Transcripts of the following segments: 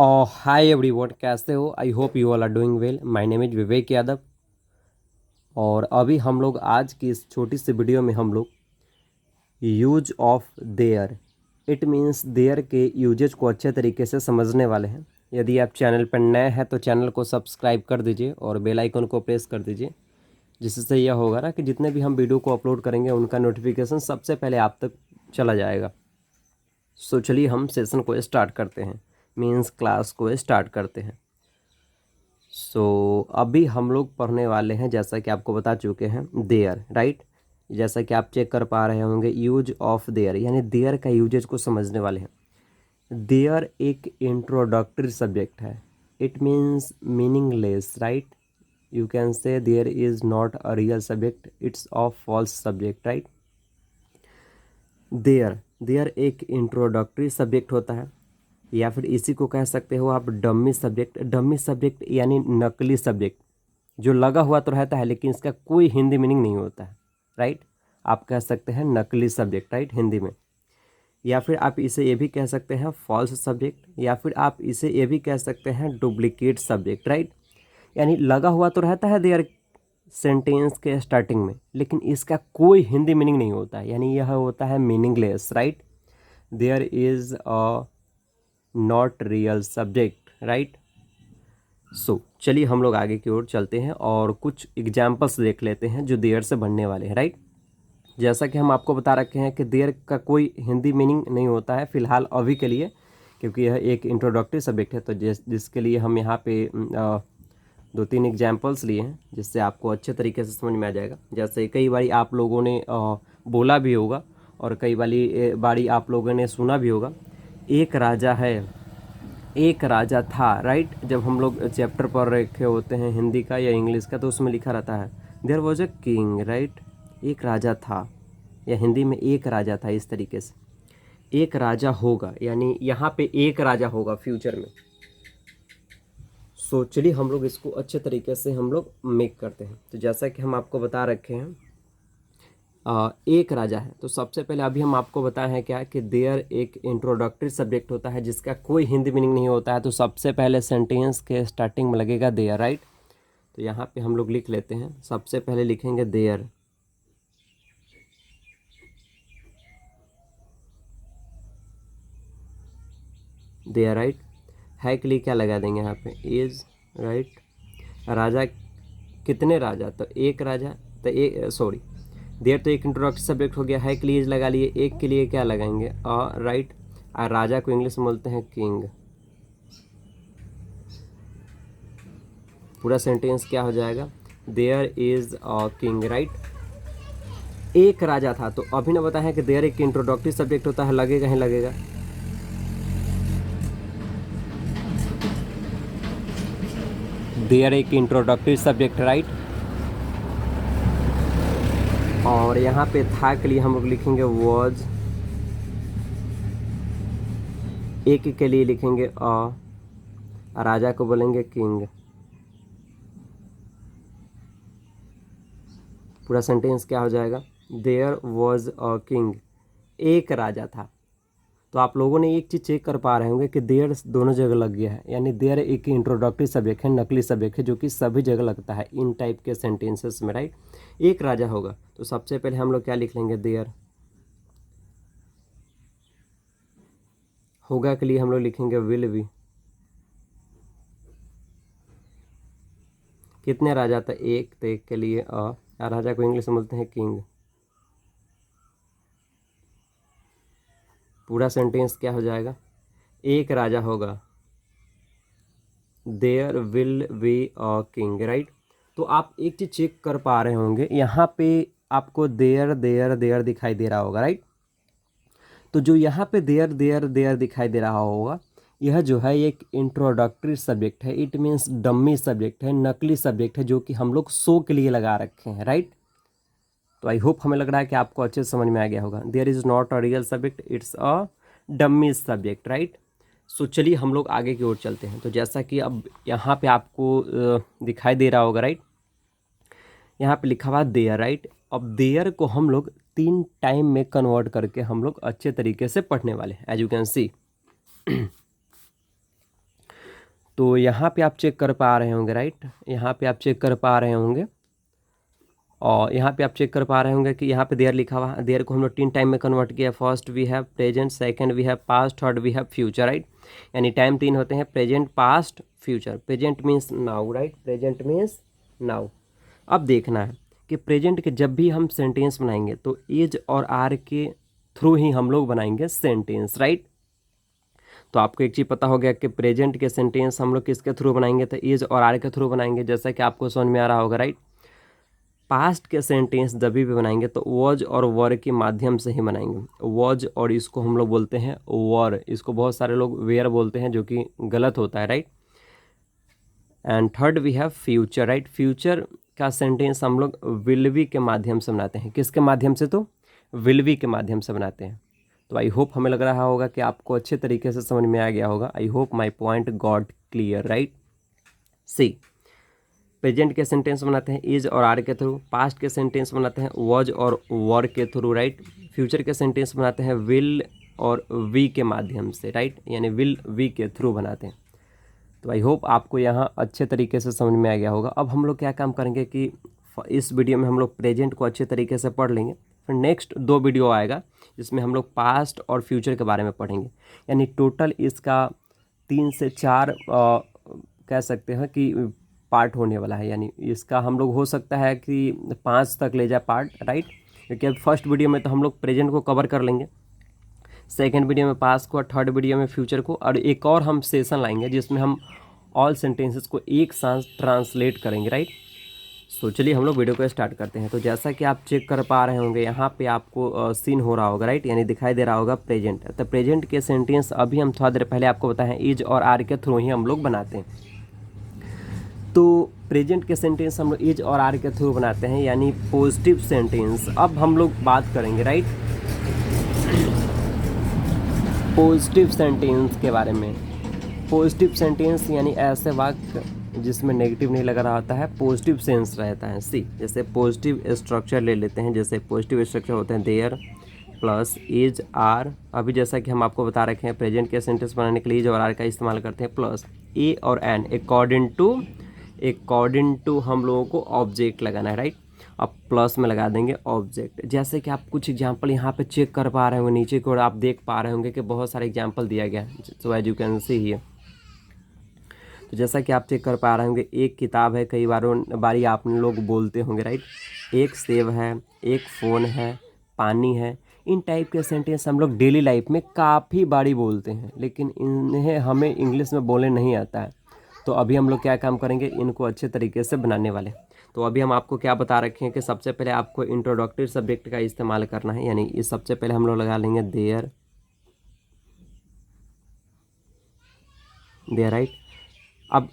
हाय everyone, कैसे हो? I hope you all are doing well. My name is Vivek Yadav. और अभी हम लोग आज की इस छोटी सी वीडियो में हम लोग use of there, it means there के यूजेज को अच्छे तरीके से समझने वाले हैं। यदि आप चैनल पर नए हैं तो चैनल को सब्सक्राइब कर दीजिए और बेल आइकन को प्रेस कर दीजिए, जिससे यह होगा ना कि जितने भी हम वीडियो को अपलोड करेंगे उनका नोटिफिकेशन सबसे पहले आप तक चला जाएगा। सो चलिए हम सेशन को स्टार्ट करते हैं, मीन्स क्लास को स्टार्ट करते हैं। अभी हम लोग पढ़ने वाले हैं, जैसा कि आपको बता चुके हैं, देयर, राइट। जैसा कि आप चेक कर पा रहे होंगे, यूज ऑफ देयर यानी देयर का यूजेज को समझने वाले हैं। देयर एक इंट्रोडक्टरी सब्जेक्ट है। It means meaningless, right. You can say there is not a real subject, it's a false subject, right. There there एक इंट्रोडक्टरी सब्जेक्ट होता है, या फिर इसी को कह सकते हो आप डमी सब्जेक्ट। डमी सब्जेक्ट यानी नकली सब्जेक्ट, जो लगा हुआ तो रहता है लेकिन इसका कोई हिंदी मीनिंग नहीं होता है, राइट। आप कह सकते हैं नकली सब्जेक्ट, राइट, हिंदी में। या फिर आप इसे ये भी कह सकते हैं फॉल्स सब्जेक्ट, या फिर आप इसे ये भी कह सकते हैं डुप्लीकेट सब्जेक्ट, राइट। यानी लगा हुआ तो रहता है देयर सेंटेंस के स्टार्टिंग में, लेकिन इसका कोई हिंदी मीनिंग नहीं होता है, यानी यह होता है meaningless, right. There is a not real subject, right. चलिए हम लोग आगे की ओर चलते हैं और कुछ एग्जाम्पल्स देख लेते हैं जो देयर से बनने वाले हैं, राइट। जैसा कि हम आपको बता रखे हैं कि देयर का कोई हिंदी मीनिंग नहीं होता है फिलहाल अभी के लिए, क्योंकि यह एक इंट्रोडक्टरी सब्जेक्ट है। तो जिसके लिए हम यहाँ पे 2-3 एग्जाम्पल्स लिए हैं, जिससे आपको अच्छे तरीके से समझ में आ जाएगा। जैसे कई बारी आप लोगों ने बोला भी होगा और कई बारी आप लोगों ने सुना भी होगा, एक राजा है, एक राजा था, राइट। जब हम लोग चैप्टर पढ़ रखे होते हैं हिंदी का या इंग्लिश का, तो उसमें लिखा रहता है there was a king, right. एक राजा था, या हिंदी में एक राजा था, इस तरीके से। एक राजा होगा यानी यहाँ पे एक राजा होगा फ्यूचर में। चलिए हम लोग इसको अच्छे तरीके से हम लोग मेक करते हैं। तो जैसा कि हम आपको बता रखे हैं, एक राजा है, तो सबसे पहले अभी हम आपको बताए हैं क्या कि देयर एक इंट्रोडक्टरी सब्जेक्ट होता है जिसका कोई हिंदी मीनिंग नहीं होता है। तो सबसे पहले सेंटेंस के स्टार्टिंग में लगेगा देयर, राइट। तो यहाँ पे हम लोग लिख लेते हैं, सबसे पहले लिखेंगे देयर। There, right. है के लिए क्या लगा देंगे यहाँ पे, इज, राइट। राजा, कितने राजा, तो एक राजा, तो एक, सॉरी, देयर तो एक इंट्रोडक्टरी सब्जेक्ट हो गया। है के लिए लगा लिए, एक के लिए क्या लगाएंगे, राइट। और राजा को इंग्लिश में बोलते हैं किंग। पूरा सेंटेंस क्या हो जाएगा, there is a king, right. एक राजा था, तो अभी ना बताया है कि देयर एक इंट्रोडक्टरी सब्जेक्ट होता है, लगेगा ही लगेगा। देयर एक इंट्रोडक्टरी सब्जेक्ट, राइट। और यहाँ पे था के लिए हम लोग लिखेंगे वॉज, एक के लिए लिखेंगे राजा को बोलेंगे किंग। पूरा सेंटेंस क्या हो जाएगा, देयर वॉज अ किंग, एक राजा था। तो आप लोगों ने एक चीज़ चेक कर पा रहे होंगे कि देयर दोनों जगह लग गया है, यानी देयर एक इंट्रोडक्टरी सब्जेक्ट है, नकली सब्जेक्ट है, जो कि सभी जगह लगता है इन टाइप के सेंटेंसेस में, राइट। एक राजा होगा, तो सबसे पहले हम लोग क्या लिख लेंगे, देयर। होगा के लिए हम लोग लिखेंगे विल बी। कितने राजा, था एक, तो एक के लिए राजा को इंग्लिश में बोलते हैं किंग। पूरा सेंटेंस क्या हो जाएगा, एक राजा होगा, there will be a king, right. तो आप एक चीज चेक कर पा रहे होंगे, यहाँ पे आपको देयर देयर देयर दिखाई दे रहा होगा, राइट। तो जो यहाँ पे देयर देयर देयर दिखाई दे रहा होगा, यह जो है एक इंट्रोडक्टरी सब्जेक्ट है। इट मीन्स डम्मी सब्जेक्ट है, नकली सब्जेक्ट है, जो कि हम लोग शो के लिए लगा रखे हैं, राइट। तो आई होप हमें लग रहा है कि आपको अच्छे से समझ में आ गया होगा। There is not a real subject, it's a dummy subject, right. चलिए हम लोग आगे की ओर चलते हैं। तो जैसा कि अब यहाँ पे आपको दिखाई दे रहा होगा, राइट। यहाँ पे लिखा हुआ देयर, राइट। अब देयर को हम लोग 3 टाइम में कन्वर्ट करके हम लोग अच्छे तरीके से पढ़ने वाले हैं, एज यू कैन सी। तो यहाँ पे आप चेक कर पा रहे होंगे, राइट, यहाँ पे आप चेक कर पा रहे होंगे, और यहाँ पे आप चेक कर पा रहे होंगे कि यहाँ पे देयर लिखा हुआ है। देयर को हम लोग 3 टाइम में कन्वर्ट किया। First we have present, second we have past, third we have future, right. यानी टाइम 3 होते हैं, present, past, future. Present means now, right, present means now. अब देखना है कि प्रेजेंट के जब भी हम सेंटेंस बनाएंगे तो इज और आर के थ्रू ही हम लोग बनाएंगे सेंटेंस, राइट। तो आपको एक चीज़ पता हो गया कि प्रेजेंट के सेंटेंस हम लोग किसके थ्रू बनाएंगे, तो इज और आर के थ्रू बनाएंगे, जैसा कि आपको समझ में आ रहा होगा, राइट। पास्ट के सेंटेंस जब भी बनाएंगे तो वॉज और वर के माध्यम से ही बनाएंगे। वॉज और इसको हम लोग बोलते हैं वर, इसको बहुत सारे लोग वेयर बोलते हैं, जो कि गलत होता है, right. And third we have future, right. Future का सेंटेंस हम लोग विल बी के माध्यम से बनाते हैं। किसके माध्यम से, तो विल बी के माध्यम से बनाते हैं। तो आई होप हमें लग रहा होगा कि आपको अच्छे तरीके से समझ में आ गया होगा। I hope my point got clear, right. See, present के सेंटेंस बनाते हैं इज और आर के थ्रू, पास्ट के सेंटेंस बनाते हैं वॉज और वर के थ्रू, राइट। फ्यूचर के सेंटेंस बनाते हैं विल और वी के माध्यम से, राइट, यानी विल वी के थ्रू बनाते हैं। तो आई होप आपको यहाँ अच्छे तरीके से समझ में आ गया होगा। अब हम लोग क्या काम करेंगे कि इस वीडियो में हम लोग प्रेजेंट को अच्छे तरीके से पढ़ लेंगे, फिर नेक्स्ट 2 वीडियो आएगा जिसमें हम लोग पास्ट और फ्यूचर के बारे में पढ़ेंगे। यानी टोटल इसका 3 से 4 कह सकते हैं कि पार्ट होने वाला है। यानी इसका हम लोग हो सकता है कि 5 तक ले जाए पार्ट, राइट। क्योंकि अब फर्स्ट वीडियो में तो हम लोग प्रेजेंट को कवर कर लेंगे, सेकेंड वीडियो में पास्ट को, और थर्ड वीडियो में फ्यूचर को, और एक और हम सेशन लाएंगे जिसमें हम ऑल सेंटेंसेस को एक साथ ट्रांसलेट करेंगे, राइट। तो चलिए हम लोग वीडियो को स्टार्ट करते हैं। तो जैसा कि आप चेक कर पा रहे होंगे, यहाँ पे आपको सीन हो रहा होगा, राइट, यानी दिखाई दे रहा होगा प्रेजेंट। तो प्रेजेंट के सेंटेंस अभी हम थोड़ा देर पहले आपको बताएं इज और आर के थ्रू ही हम लोग बनाते हैं। तो प्रेजेंट के सेंटेंस हम लोग इज और आर के थ्रू बनाते हैं, यानी पॉजिटिव सेंटेंस। अब हम लोग बात करेंगे, राइट, पॉजिटिव सेंटेंस के बारे में। पॉजिटिव सेंटेंस यानी ऐसे वाक्य जिसमें नेगेटिव नहीं लगा रहा होता है, पॉजिटिव सेंस रहता है। सी, जैसे पॉजिटिव स्ट्रक्चर ले लेते हैं। जैसे पॉजिटिव स्ट्रक्चर होते हैं देयर प्लस इज आर। अभी जैसा कि हम आपको बता रखे हैं, प्रेजेंट के सेंटेंस बनाने के लिए इज और आर का इस्तेमाल करते हैं, प्लस ए और एन, अकॉर्डिंग टू हम लोगों को ऑब्जेक्ट लगाना है, राइट। अब प्लस में लगा देंगे ऑब्जेक्ट। जैसे कि आप कुछ एग्जांपल यहाँ पे चेक कर पा रहे होंगे, नीचे की ओर आप देख पा रहे होंगे कि बहुत सारे एग्जांपल दिया गया है, so as you can see here. तो जैसा कि आप चेक कर पा रहे होंगे, एक किताब है, कई बारी आप लोग बोलते होंगे, राइट। एक सेब है, एक फ़ोन है, पानी है। इन टाइप के सेंटेंस हम लोग डेली लाइफ में काफ़ी बारी बोलते हैं, लेकिन इन्हें हमें इंग्लिश में बोलने नहीं आता है। तो अभी हम लोग क्या काम करेंगे, इनको अच्छे तरीके से बनाने वाले। तो अभी हम आपको क्या बता रखे हैं कि सबसे पहले आपको इंट्रोडक्टरी सब्जेक्ट का इस्तेमाल करना है। यानी इस सबसे पहले हम लोग लगा लेंगे देयर, राइट। अब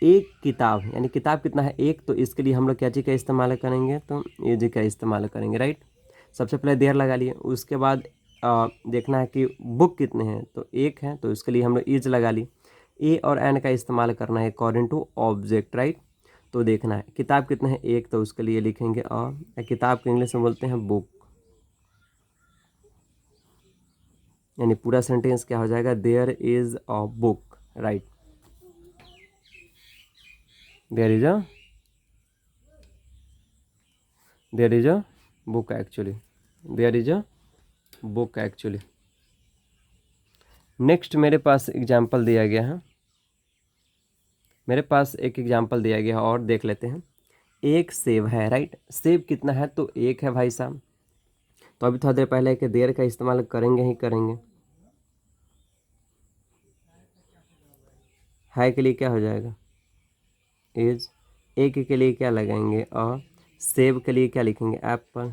एक किताब, यानी किताब कितना है, एक, तो इसके लिए हम लोग क्या चीज़ का इस्तेमाल करेंगे, तो ये जी का इस्तेमाल करेंगे, राइट। सबसे पहले देयर लगा लिए, उसके बाद देखना है कि बुक कितने हैं, तो एक है, तो इसके लिए हम लोग इज लगा ली। ए और एन का इस्तेमाल करना है अकॉर्डिंग टू ऑब्जेक्ट, राइट। तो देखना है किताब कितने हैं, एक, तो उसके लिए लिखेंगे किताब को इंग्लिश में बोलते हैं बुक। यानी पूरा सेंटेंस क्या हो जाएगा, there is a book, right. There is a book actually, there is a book actually. Next मेरे पास एग्जाम्पल दिया गया है, मेरे पास एक एग्जाम्पल दिया गया है और देख लेते हैं। एक सेब है, राइट। सेब कितना है, तो एक है भाई साहब। तो अभी थोड़ा देर पहले कि देर का इस्तेमाल करेंगे ही करेंगे। है के लिए क्या हो जाएगा, इज। एक के लिए क्या लगाएंगे, सेब के लिए क्या लिखेंगे, एप्पल।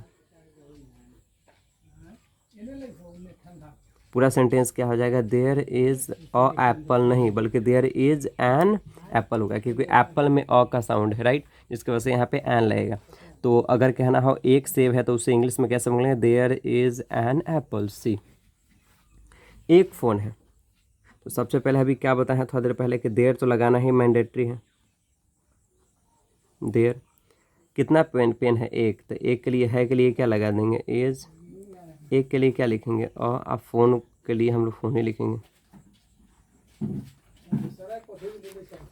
पूरा सेंटेंस क्या हो जाएगा, देयर इज अ एप्पल, नहीं बल्कि देयर इज एन एप्पल होगा, क्योंकि एप्पल में अ का साउंड है, राइट। जिसकी वजह से यहाँ पे एन लगेगा। तो अगर कहना हो एक सेब है, तो उसे इंग्लिश में कैसे बोलेंगे, देयर इज एन एप्पल। सी, एक फ़ोन है। तो सबसे पहले अभी क्या बताया थोड़ा देर पहले कि देयर तो लगाना ही मैंडेटरी है। देयर कितना पेन है, एक, तो एक के लिए है के लिए क्या लगा देंगे, इज। एक के लिए क्या लिखेंगे, अब फ़ोन के लिए हम लोग फ़ोन ही लिखेंगे।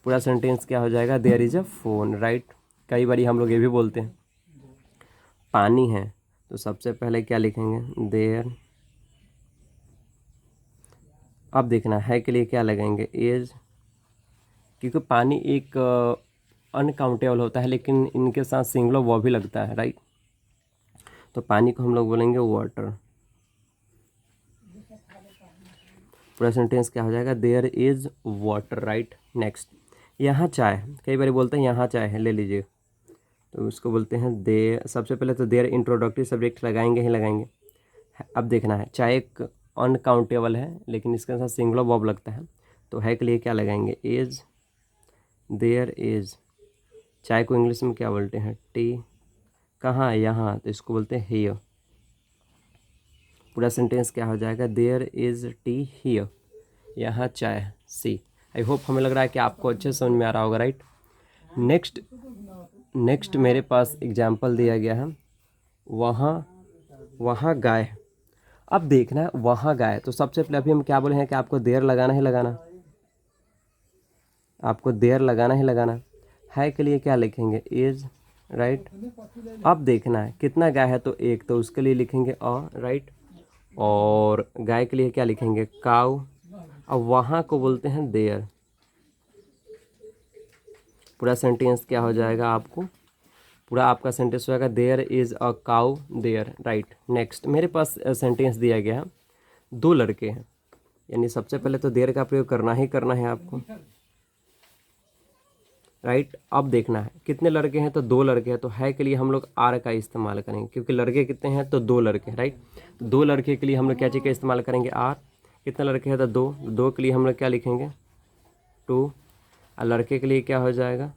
पूरा सेंटेंस क्या हो जाएगा, there is a phone, right. कई बार हम लोग ये भी बोलते हैं पानी है, तो सबसे पहले क्या लिखेंगे, देयर। अब देखना है के लिए क्या लगाएंगे, इज, क्योंकि पानी एक अनकाउंटेबल होता है, लेकिन इनके साथ सिंगुलर वो भी लगता है, राइट। तो पानी को हम लोग बोलेंगे वाटर। पूरा सेंटेंस क्या हो जाएगा, there is water, right. Next, यहाँ चाय, कई बार बोलते हैं यहाँ चाय है, ले लीजिए, तो उसको बोलते हैं दे। सबसे पहले तो देयर इंट्रोडक्टरी सब्जेक्ट लगाएंगे ही लगाएंगे। अब देखना है, चाय एक अनकाउंटेबल है, लेकिन इसके साथ सिंगुलर वर्ब लगता है, तो है के लिए क्या लगाएंगे, इज, देयर इज। चाय को इंग्लिश में क्या बोलते हैं, टी। कहाँ है, यहाँ, तो इसको बोलते हैं हियर। पूरा सेंटेंस क्या हो जाएगा, देयर इज टी हियर, यहाँ चाय है, सी। आई होप हमें लग रहा है कि आपको अच्छे समझ में आ रहा होगा, राइट। नेक्स्ट मेरे पास एग्जाम्पल दिया गया है, वहाँ गाय है। अब देखना है वहाँ गाय, तो सबसे पहले अभी हम क्या बोले हैं कि आपको देयर लगाना ही लगाना, आपको देयर लगाना ही लगाना है के लिए क्या लिखेंगे, इज, राइट। अब देखना है कितना गाय है, तो एक, तो उसके लिए लिखेंगे अ, राइट। और गाय के लिए क्या लिखेंगे, काऊ। अब वहाँ को बोलते हैं देयर। पूरा सेंटेंस क्या हो जाएगा, आपको पूरा आपका सेंटेंस हो जाएगा, there is a cow there, right. Next मेरे पास सेंटेंस दिया गया है, दो लड़के हैं, यानी सबसे पहले तो देयर का प्रयोग करना ही करना है आपको, राइट। अब देखना है कितने लड़के हैं, तो दो लड़के हैं, तो है के लिए हम लोग आर का इस्तेमाल करेंगे, क्योंकि लड़के कितने हैं, तो दो लड़के, राइट। तो दो लड़के के लिए हम लोग क्या चीज़ का इस्तेमाल करेंगे, आर। कितने लड़के हैं, तो दो, दो के लिए हम लोग क्या लिखेंगे, टू। और लड़के के लिए क्या हो जाएगा,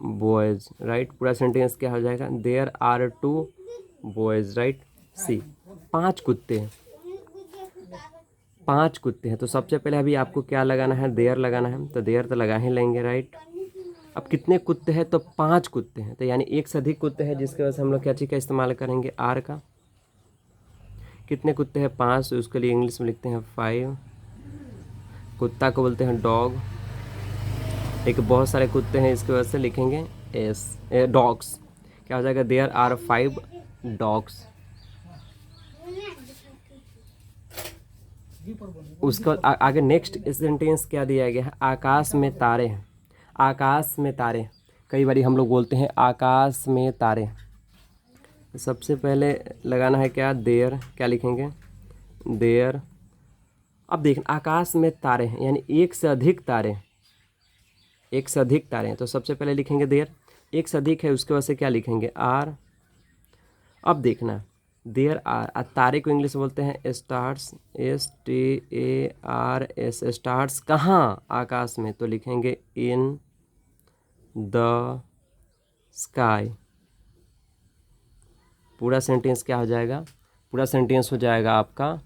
बॉयज़, राइट। पूरा सेंटेंस क्या हो जाएगा, there are two boys, right. See, पांच कुत्ते हैं, पांच कुत्ते हैं, तो सबसे पहले अभी आपको क्या लगाना है, देयर लगाना है, तो देयर तो लगा ही लेंगे, राइट। अब कितने कुत्ते हैं, तो पांच कुत्ते हैं, तो यानी एक से अधिक कुत्ते हैं, जिसकी वजह से हम लोग क्या चीज़ का इस्तेमाल करेंगे, आर का। कितने कुत्ते हैं, पांच, तो उसके लिए इंग्लिश में लिखते हैं 5। कुत्ता को बोलते हैं डॉग, एक बहुत सारे कुत्ते हैं, इसकी वजह से लिखेंगे एस, डॉग्स। क्या हो जाएगा, देयर आर 5 डॉग्स। उसके बाद आगे नेक्स्ट सेंटेंस क्या दिया गया है, आकाश में तारे हैं, आकाश में तारे। कई बार हम लोग बोलते हैं आकाश में तारे। सबसे पहले लगाना है क्या, देयर, क्या लिखेंगे, देयर। अब देखना, आकाश में तारे हैं, यानी एक से अधिक तारे, एक से अधिक तारे हैं, तो सबसे पहले लिखेंगे देयर। एक से अधिक है, उसके वजह से क्या लिखेंगे, आर। अब देखना, देयर आर, तारे को इंग्लिश में बोलते हैं स्टार्स, STARS, स्टार्स। कहाँ, आकाश में, तो लिखेंगे इन द स्काई। पूरा सेंटेंस क्या हो जाएगा, पूरा सेंटेंस हो जाएगा आपका,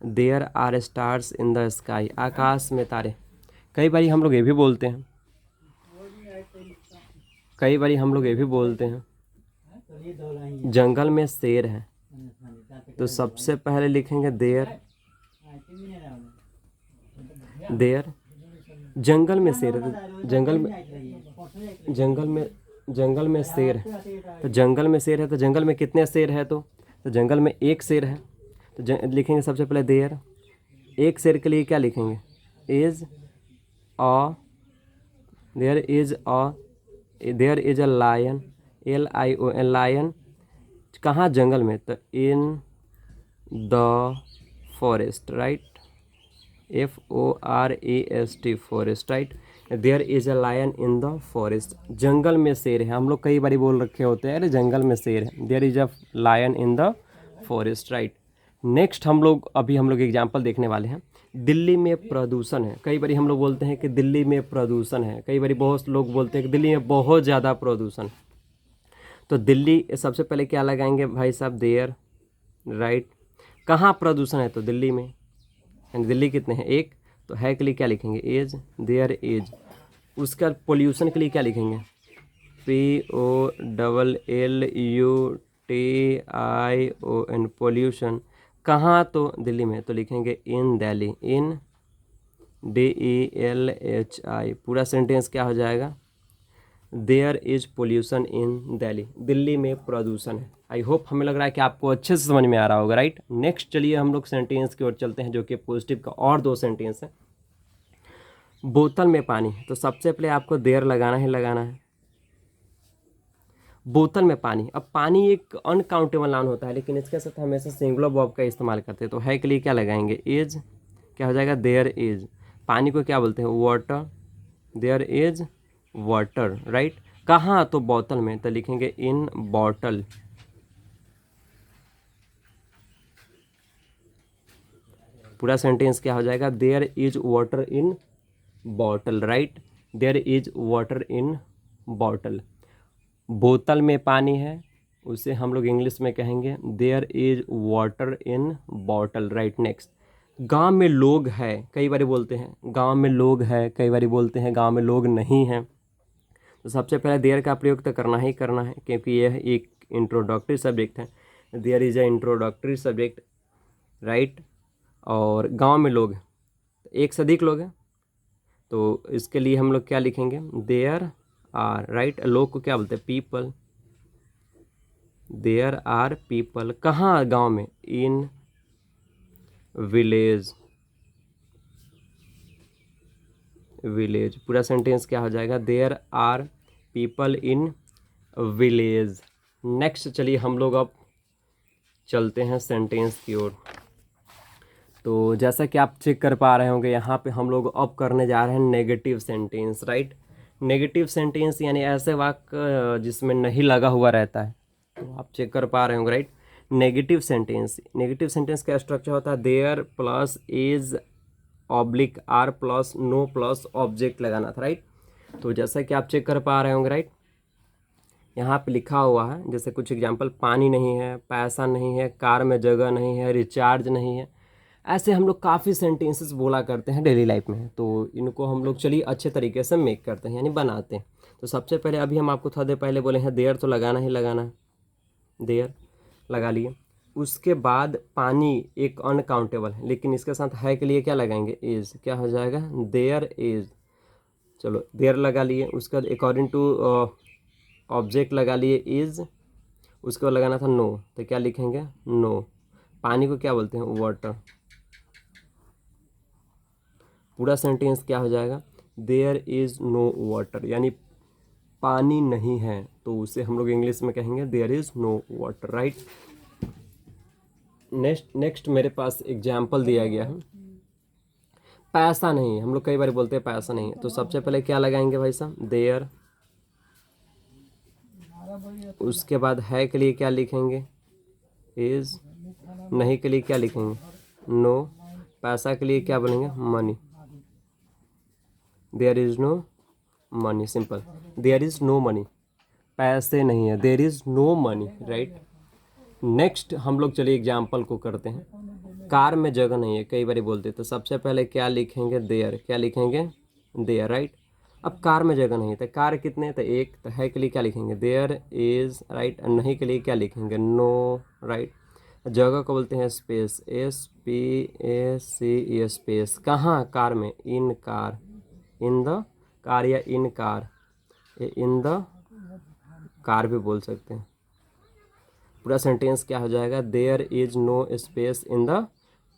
there are stars in the sky, आकाश में तारे। कई बार हम लोग ये भी बोलते हैं, कई बार हम लोग ये भी बोलते हैं जंगल में शेर है, तो सबसे पहले लिखेंगे देयर, देयर। जंगल में शेर है, तो जंगल में शेर है, तो जंगल में शेर है, तो जंगल में कितने शेर है, तो जंगल में एक शेर है, तो लिखेंगे सबसे पहले देयर। एक शेर के लिए क्या लिखेंगे, is a, there is a lion, LION, lion. कहाँ, जंगल में, तो in the forest, right, FOREST, forest, right. There is a lion in the forest, जंगल में शेर है। हम लोग कई बार बोल रखे होते हैं, अरे जंगल में शेर है, there is a lion in the forest, right. Next हम लोग एग्जाम्पल देखने वाले हैं, दिल्ली में प्रदूषण है। कई बार हम लोग बोलते हैं कि दिल्ली में प्रदूषण है, कई बार बहुत लोग बोलते हैं कि दिल्ली में बहुत ज़्यादा प्रदूषण। तो दिल्ली, सबसे पहले क्या लगाएंगे भाई साहब, देयर, राइट। कहाँ प्रदूषण है, तो दिल्ली में, यानी दिल्ली कितने हैं, एक, तो है के लिए क्या लिखेंगे, एज, देयर एज। उसका पोल्यूशन के लिए क्या लिखेंगे, POLLUTION, पोल्यूशन। कहाँ, तो दिल्ली में, तो लिखेंगे इन दिल्ली, इन DELHI। पूरा सेंटेंस क्या हो जाएगा? There is pollution in Delhi. Delhi में प्रदूषण है। आई होप हमें लग रहा है कि आपको अच्छे से समझ में आ रहा होगा, राइट। नेक्स्ट चलिए हम लोग सेंटेंस की ओर चलते हैं, जो कि पॉजिटिव का और दो सेंटेंस है। बोतल में पानी, तो सबसे पहले आपको देयर लगाना ही लगाना है। बोतल में पानी, अब पानी एक अनकाउंटेबल नाउन होता है, लेकिन इसके साथ हमेशा सिंगुलर वर्ब का इस्तेमाल करते हैं। तो है के लिए क्या लगाएंगे? इज। क्या हो जाएगा? There is. पानी को क्या बोलते हैं? Water. There is water, right. कहाँ? तो बोतल में, तो लिखेंगे इन बॉटल। पूरा सेंटेंस क्या हो जाएगा? There is water in bottle, right. There is water in bottle. बोतल में पानी है, उसे हम लोग इंग्लिश में कहेंगे there is water in bottle, right. Next, गांव में लोग हैं, कई बार बोलते हैं गांव में लोग हैं, कई बार बोलते हैं गांव में लोग नहीं हैं। तो सबसे पहले देयर का प्रयोग तो करना ही करना है, क्योंकि यह एक इंट्रोडक्टरी सब्जेक्ट है। There is a introductory subject, right. और गांव में लोग, एक से अधिक लोग हैं, तो इसके लिए हम लोग क्या लिखेंगे? There are, right. लोग को क्या बोलते हैं? पीपल। There are people. कहाँ? गांव में। In village. विलेज। पूरा सेंटेंस क्या हो जाएगा? There are people in village. Next चलिए हम लोग अब चलते हैं सेंटेंस की ओर। तो जैसा कि आप चेक कर पा रहे होंगे, यहाँ पे हम लोग अब करने जा रहे हैं negative sentence, right. Negative sentence यानी ऐसे वाक्य जिसमें नहीं लगा हुआ रहता है। तो आप चेक कर पा रहे होंगे, right. Negative sentence, negative sentence का स्ट्रक्चर होता है there plus is oblique are plus no plus object लगाना था, राइट। तो जैसा कि आप चेक कर पा रहे होंगे, राइट, यहाँ पे लिखा हुआ है, जैसे कुछ एग्जांपल, पानी नहीं है, पैसा नहीं है, कार में जगह नहीं है, रिचार्ज नहीं है। ऐसे हम लोग काफ़ी सेंटेंसेस बोला करते हैं डेली लाइफ में। तो इनको हम लोग चलिए अच्छे तरीके से मेक करते हैं, यानी बनाते हैं। तो सबसे पहले अभी हम आपको थोड़ा देर पहले बोले हैं देयर तो लगाना ही लगाना है, देयर लगा लिए। उसके बाद पानी एक अनकाउंटेबल है, लेकिन इसके साथ है के लिए क्या लगाएंगे? इज। क्या हो जाएगा? There is. चलो देयर लगा लिए। उसके बाद अकॉर्डिंग टू ऑब्जेक्ट लगा लिए इज। उसके बाद लगाना था नो, तो क्या लिखेंगे? नो। पानी को क्या बोलते हैं? वाटर। पूरा सेंटेंस क्या हो जाएगा? देयर इज नो वाटर, यानी पानी नहीं है, तो उसे हम लोग इंग्लिश में कहेंगे there is no water, right. Next मेरे पास एग्जाम्पल दिया गया है, पैसा नहीं है। हम लोग कई बार बोलते हैं पैसा नहीं है, तो सबसे पहले क्या लगाएंगे भाई साहब? देयर। उसके बाद है के लिए क्या लिखेंगे? इज। नहीं के लिए क्या लिखेंगे? नो। पैसा के लिए क्या बोलेंगे? Money. There is no money, simple. There is no money, पैसे नहीं है, there is no money, right. Next हम लोग चलिए एग्जाम्पल को करते हैं। कार में जगह नहीं है, कई बार बोलते, तो सबसे पहले क्या लिखेंगे? देयर। क्या लिखेंगे? There, right. अब कार में जगह नहीं है, तो कार कितने? तो एक। तो है के लिए क्या लिखेंगे? There is, right. नहीं के लिए क्या लिखेंगे? No, right. जगह को बोलते हैं स्पेस, SPACE, स्पेस। कहाँ? कार में। In car. In the car या in car, in the car भी बोल सकते हैं। पूरा सेंटेंस क्या हो जाएगा? There is no space in the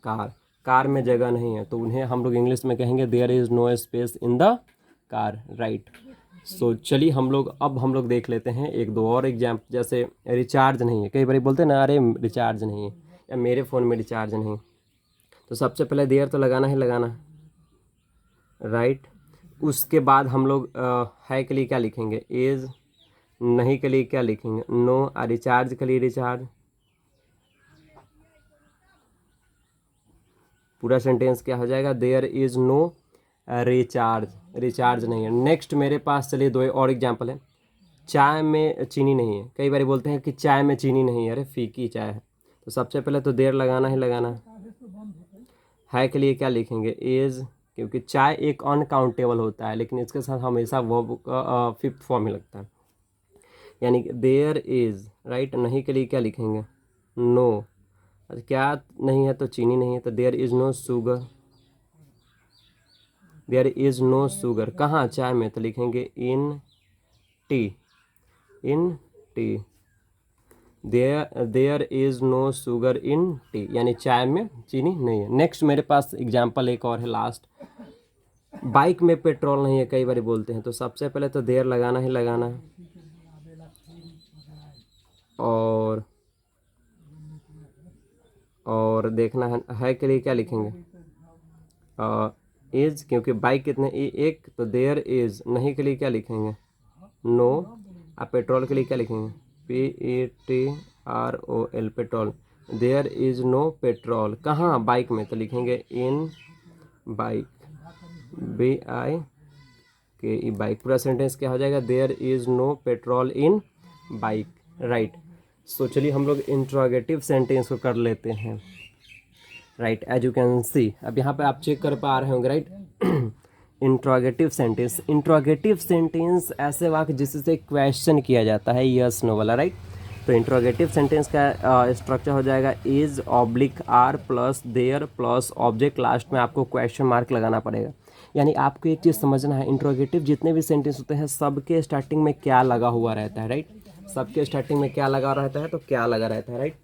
car. Car में जगह नहीं है, तो उन्हें हम लोग इंग्लिश में कहेंगे there is no space in the car, right. So चलिए हम लोग देख लेते हैं एक दो और एग्जाम्पल। जैसे रिचार्ज नहीं है, कई बार बोलते हैं ना, अरे रिचार्ज नहीं है, या मेरे फ़ोन में रिचार्ज नहीं। तो सबसे पहले देयर तो लगाना ही लगाना है, राइट। उसके बाद हम लोग है के लिए क्या लिखेंगे? इज। नहीं के लिए क्या लिखेंगे? नो। रिचार्ज के लिए रिचार्ज। पूरा सेंटेंस क्या हो जाएगा? There is no recharge, recharge नहीं है। नेक्स्ट मेरे पास चलिए दो और एग्जांपल है। चाय में चीनी नहीं है, कई बार बोलते हैं कि चाय में चीनी नहीं है, अरे फीकी चाय है। तो सबसे पहले तो देर लगाना ही लगाना है के लिए क्या लिखेंगे? इज, क्योंकि चाय एक अनकाउंटेबल होता है, लेकिन इसके साथ हमेशा वर्ब का फिफ्थ फॉर्म में लगता है, यानी कि देयर इज, राइट। नहीं के लिए क्या लिखेंगे? नो। क्या नहीं है? तो चीनी नहीं है, तो there is no sugar. There is no sugar कहाँ, चाय में, तो लिखेंगे in tea, in tea. There is no sugar in tea, यानी चाय में चीनी नहीं है। नेक्स्ट मेरे पास एग्जाम्पल एक और है लास्ट। बाइक में पेट्रोल नहीं है, कई बार बोलते हैं, तो सबसे पहले तो देयर लगाना ही लगाना है, और देखना है के लिए क्या लिखेंगे, इज, क्योंकि बाइक कितने एक, तो देयर इज, नहीं के लिए क्या लिखेंगे, नो। आप पेट्रोल के लिए क्या लिखेंगे, PETROL, petrol. There is no petrol कहाँ, बाइक में, तो लिखेंगे इन बाइक, BIKE, बाइक। पूरा सेंटेंस क्या हो जाएगा, there is no petrol in bike, right. So चलिए हम लोग इंट्रोगेटिव सेंटेंस को कर लेते हैं, right. As you can see, अब यहाँ पे आप चेक कर पा रहे होंगे, right. Interrogative sentence, interrogative sentence ऐसे वाक्य जिससे क्वेश्चन किया जाता है, यस नो वाला, राइट। तो इंट्रोगेटिव सेंटेंस का स्ट्रक्चर हो जाएगा is oblique are plus there plus object, last में आपको क्वेश्चन मार्क लगाना पड़ेगा। यानी आपको एक चीज़ समझना है, इंट्रोगेटिव जितने भी सेंटेंस होते हैं सबके स्टार्टिंग में क्या लगा हुआ रहता है, राइट। सबके स्टार्टिंग में क्या लगा रहता है, तो क्या लगा रहता है, राइट।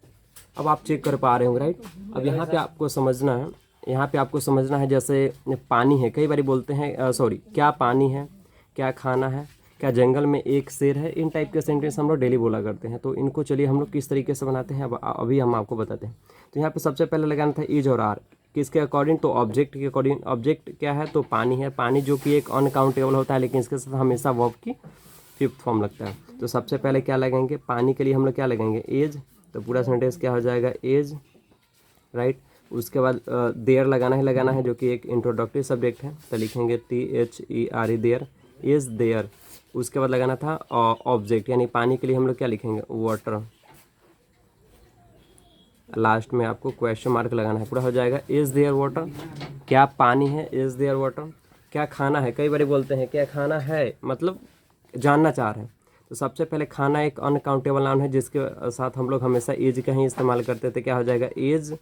अब आप चेक कर पा रहे होंगे, राइट। अब यहाँ पे आपको समझना है, यहाँ पे आपको समझना है, जैसे पानी है, कई बार बोलते हैं सॉरी, क्या पानी है, क्या खाना है, क्या जंगल में एक शेर है, इन टाइप के सेंटेंस हम लोग डेली बोला करते हैं। तो इनको चलिए हम लोग किस तरीके से बनाते हैं, अब अभी हम आपको बताते हैं। तो यहाँ पे सबसे पहले लगाना था इज और आर, किसके अकॉर्डिंग, तो ऑब्जेक्ट के अकॉर्डिंग। ऑब्जेक्ट क्या है, तो पानी है, पानी जो कि एक अनकाउंटेबल होता है, लेकिन इसके साथ हमेशा वर्ब की फिफ्थ फॉर्म लगता है। तो सबसे पहले क्या लगाएंगे, पानी के लिए हम लोग क्या लगाएंगे, एज। तो पूरा सेंटेंस क्या हो जाएगा, एज, राइट। उसके बाद देयर लगाना ही लगाना है, जो कि एक इंट्रोडक्टरी सब्जेक्ट है, तो लिखेंगे THERE, देयर, इज देयर। उसके बाद लगाना था ऑब्जेक्ट, यानी पानी के लिए हम लोग क्या लिखेंगे, वाटर। लास्ट में आपको क्वेश्चन मार्क लगाना है, पूरा हो जाएगा इज देयर वाटर, क्या पानी है, इज देयर वाटर। क्या खाना है, कई बार बोलते हैं क्या खाना है, मतलब जानना चाह रहे हैं। तो सबसे पहले खाना एक अनकाउंटेबल नाउन है, जिसके साथ हम लोग हमेशा इज का ही इस्तेमाल करते थे, क्या हो जाएगा, इज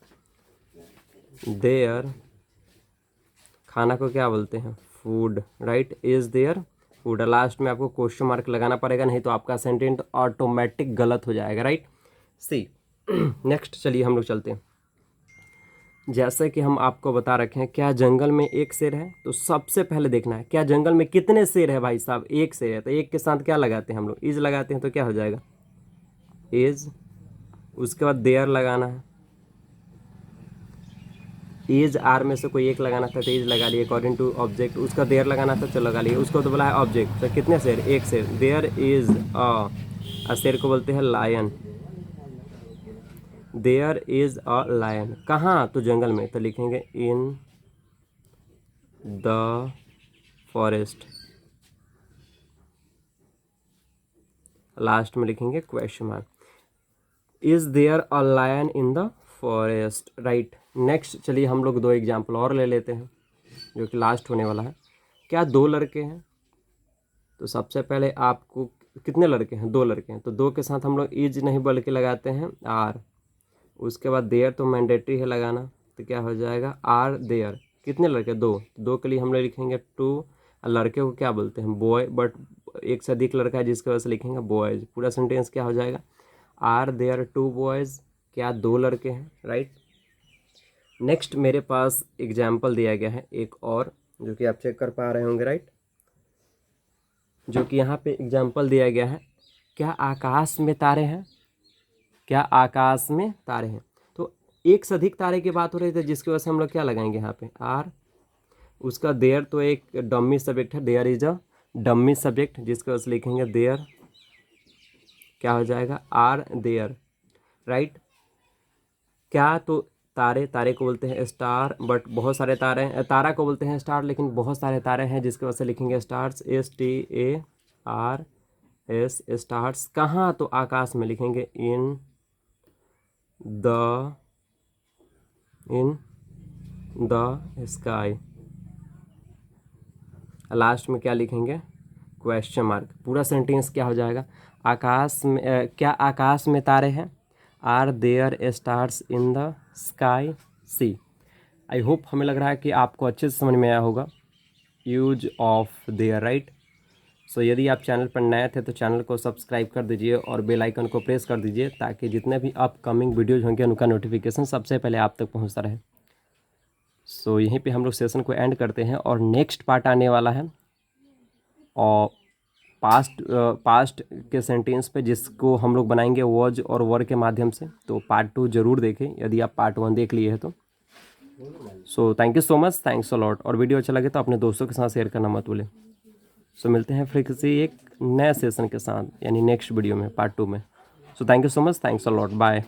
देयर। खाना को क्या बोलते हैं, food, right, is their food. Last में आपको क्वेश्चन मार्क लगाना पड़ेगा, नहीं तो आपका सेंटेंस ऑटोमेटिक गलत हो जाएगा, राइट। सी नेक्स्ट चलिए हम लोग चलते हैं। जैसे कि हम आपको बता रखे हैं, क्या जंगल में एक शेर है, तो सबसे पहले देखना है क्या जंगल में कितने शेर है, भाई साहब एक शेर है, तो एक के साथ क्या लगाते हैं हम लोग, इज लगाते हैं, तो क्या हो जाएगा, इज। उसके बाद देयर लगाना है, इज आर में से कोई एक लगाना था, तो इज लगा लिए अकॉर्डिंग टू ऑब्जेक्ट। उसका देयर लगाना था, तो लगा लिए, उसको तो बोला है ऑब्जेक्ट, तो कितने शेर, एक शेर, देयर इज अ शेर को बोलते हैं lion, there is a lion कहाँ, तो जंगल में, तो लिखेंगे इन द फॉरेस्ट। लास्ट में लिखेंगे question mark, is there a lion in the forest, right. Next चलिए हम लोग दो एग्जाम्पल और ले लेते हैं, जो कि लास्ट होने वाला है। क्या दो लड़के हैं, तो सबसे पहले आपको, कितने लड़के हैं, दो लड़के हैं, तो दो के साथ हम लोग इज नहीं बल्कि लगाते हैं आर। उसके बाद देयर तो मैंडेटरी है लगाना, तो क्या हो जाएगा, आर देयर। कितने लड़के, दो, दो के लिए हम लोग लिखेंगे टू। लड़के को क्या बोलते हैं, बॉय, बट एक से अधिक लड़का है, जिसकी वजह से लिखेंगे बॉयज। पूरा सेंटेंस क्या हो जाएगा, आर देयर टू बॉयज, क्या दो लड़के हैं, राइट। नेक्स्ट मेरे पास एग्जाम्पल दिया गया है एक और, जो कि आप चेक कर पा रहे होंगे, राइट। जो कि यहाँ पे एग्जाम्पल दिया गया है, क्या आकाश में तारे हैं, क्या आकाश में तारे हैं। तो एक से अधिक तारे की बात हो रही थी, जिसकी वजह से हम लोग क्या लगाएंगे यहाँ पे, आर। उसका देयर तो एक डम्मी सब्जेक्ट है, there is a dummy subject, जिसकी वजह से लिखेंगे देयर, क्या हो जाएगा, आर देयर, राइट। क्या, तो तारे, तारे को बोलते हैं स्टार, बट बहुत सारे तारे हैं, तारा को बोलते हैं स्टार, लेकिन बहुत सारे तारे हैं, जिसकी वजह से लिखेंगे स्टार्स, STARS, स्टार्स कहाँ, तो आकाश में, लिखेंगे इन द स्काई। लास्ट में क्या लिखेंगे, क्वेश्चन मार्क। पूरा सेंटेंस क्या हो जाएगा, आकाश में क्या आकाश में तारे हैं, are there stars in the sky, see. I hope हमें लग रहा है कि आपको अच्छे से समझ में आया होगा। Use of there, right. So यदि आप चैनल पर नए थे तो चैनल को सब्सक्राइब कर दीजिए और बेल आइकन को प्रेस कर दीजिए ताकि जितने भी अपकमिंग वीडियोज होंगे उनका नोटिफिकेशन सबसे पहले आप तक पहुंचता रहे। सो यहीं पे हम लोग सेशन को एंड करते हैं और नेक्स्ट पार्ट आने वाला है और पास्ट के सेंटेंस पे, जिसको हम लोग बनाएंगे वॉज और वर के माध्यम से। तो पार्ट 2 जरूर देखें यदि आप पार्ट 1 देख लिए हैं तो। सो thank you so much, thanks a lot. और वीडियो अच्छा लगे तो अपने दोस्तों के साथ शेयर करना मत भूलें। सो मिलते हैं फिर किसी एक नए सेशन के साथ, यानी नेक्स्ट वीडियो में, पार्ट 2 में। So thank you so much, thanks a lot, bye.